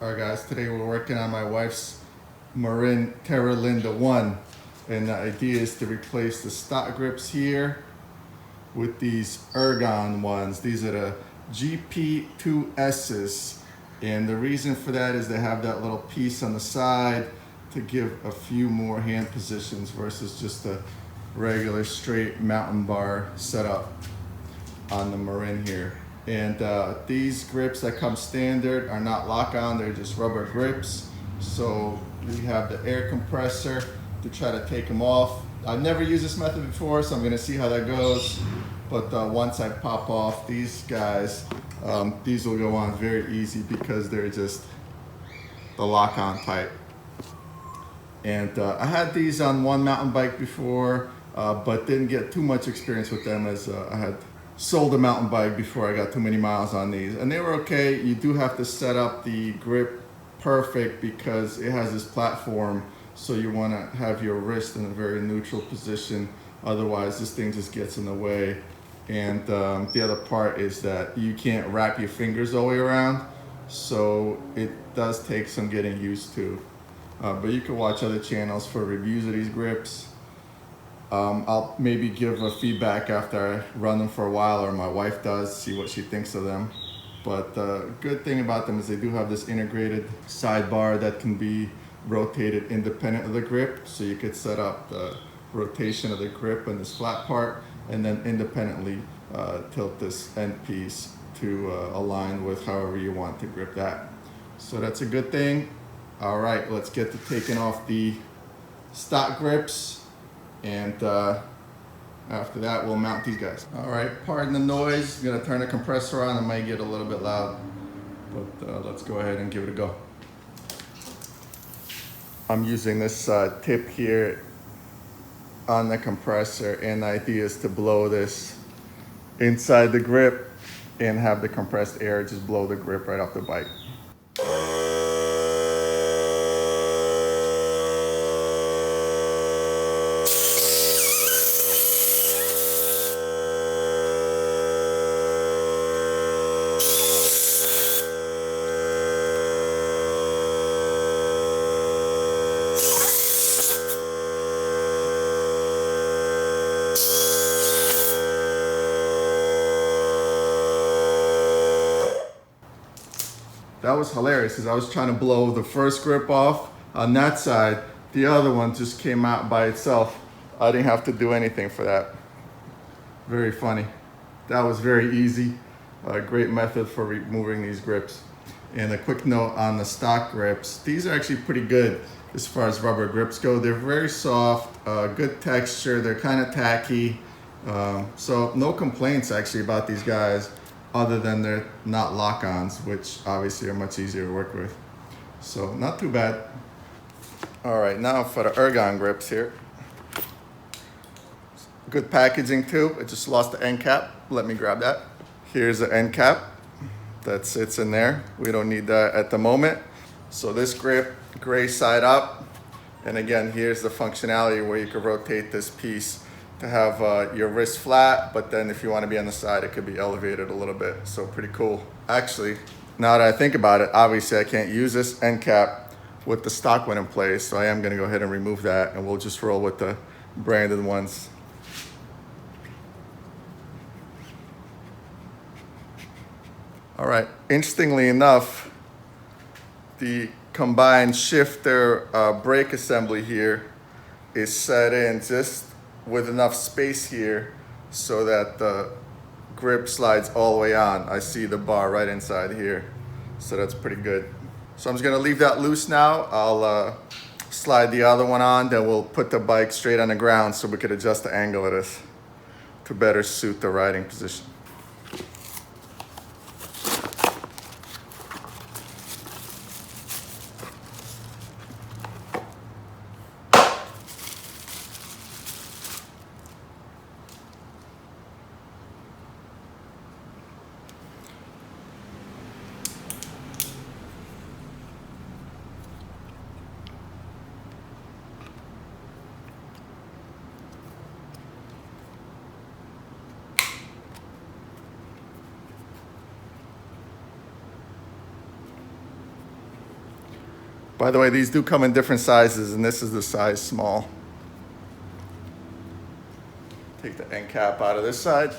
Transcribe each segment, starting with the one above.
Alright guys, today we're working on my wife's Marin Terra 1, and the idea is to replace the stock grips here with these Ergon ones. These are the GP2-S's, and the reason for that is they have that little piece on the side to give a few more hand positions versus just a regular straight mountain bar setup on the Marin here. And these grips that come standard are not lock-on, they're just rubber grips. So we have the air compressor to try to take them off. I've never used this method before, so I'm gonna see how that goes. But once I pop off these guys, these will go on very easy because they're just the lock-on type. And I had these on one mountain bike before, but didn't get too much experience with them as I had sold a mountain bike before I got too many miles on these, and they were okay. You do have to set up the grip perfect because it has this platform, so you want to have your wrist in a very neutral position, otherwise this thing just gets in the way. And the other part is that you can't wrap your fingers all the way around, so it does take some getting used to, but you can watch other channels for reviews of these grips. I'll maybe give a feedback after I run them for a while, or my wife does, see what she thinks of them. But the good thing about them is they do have this integrated sidebar that can be rotated independent of the grip. So you could set up the rotation of the grip in this flat part and then independently tilt this end piece to align with however you want to grip that. So that's a good thing. All right, let's get to taking off the stock grips. And after that, we'll mount these guys. All right, pardon the noise. I'm gonna turn the compressor on. It might get a little bit loud, but let's go ahead and give it a go. I'm using this tip here on the compressor, and the idea is to blow this inside the grip and have the compressed air just blow the grip right off the bike. That was hilarious because I was trying to blow the first grip off on that side. The other one just came out by itself. I didn't have to do anything for that. Very funny. That was very easy. A great method for removing these grips. And a quick note on the stock grips. These are actually pretty good as far as rubber grips go. They're very soft, good texture. They're kind of tacky. So no complaints actually about these guys, other than they're not lock-ons, which obviously are much easier to work with. So not too bad. All right, now for the Ergon grips here. Good packaging too. I just lost the end cap. Let me grab that. Here's the end cap that sits in there. We don't need that at the moment. So this grip, gray side up. And again, here's the functionality where you can rotate this piece to have your wrist flat, but then if you want to be on the side, it could be elevated a little bit. So pretty cool. Actually, now that I think about it, obviously I can't use this end cap with the stock one in place, so I am going to go ahead and remove that, and we'll just roll with the branded ones. All right, interestingly enough, the combined shifter brake assembly here is set in just with enough space here so that the grip slides all the way on. I see the bar right inside here, so that's pretty good. So I'm just gonna leave that loose now. I'll slide the other one on, then we'll put the bike straight on the ground so we could adjust the angle of this to better suit the riding position. By the way, these do come in different sizes, and this is the size small. Take the end cap out of this side.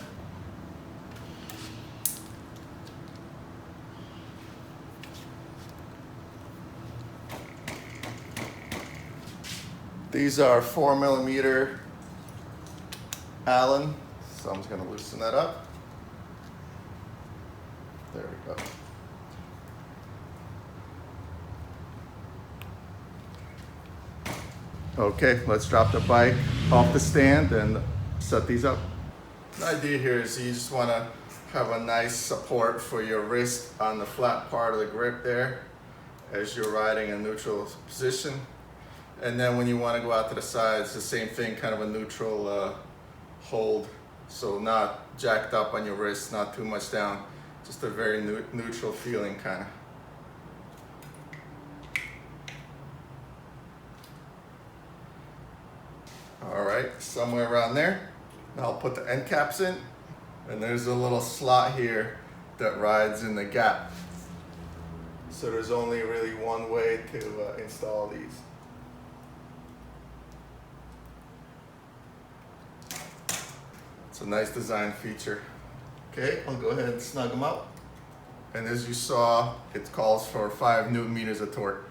These are 4mm Allen, so I'm just going to loosen that up. There we go. Okay, let's drop the bike off the stand and set these up. The idea here is you just want to have a nice support for your wrist on the flat part of the grip there as you're riding in neutral position. And then when you want to go out to the side, it's the same thing, kind of a neutral hold. So not jacked up on your wrist, not too much down, just a very neutral feeling kind of. All right, somewhere around there. Now I'll put the end caps in, and there's a little slot here that rides in the gap. So there's only really one way to install these. It's a nice design feature. Okay, I'll go ahead and snug them up. And as you saw, it calls for 5 Newton-meters of torque.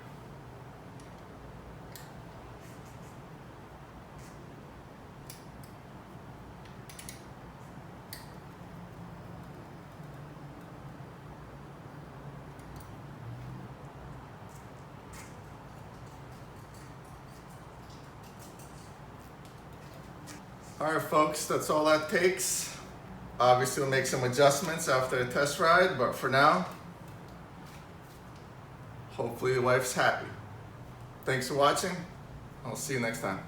All right, folks, that's all that takes. Obviously, we'll make some adjustments after the test ride, but for now, hopefully the wife's happy. Thanks for watching. I'll see you next time.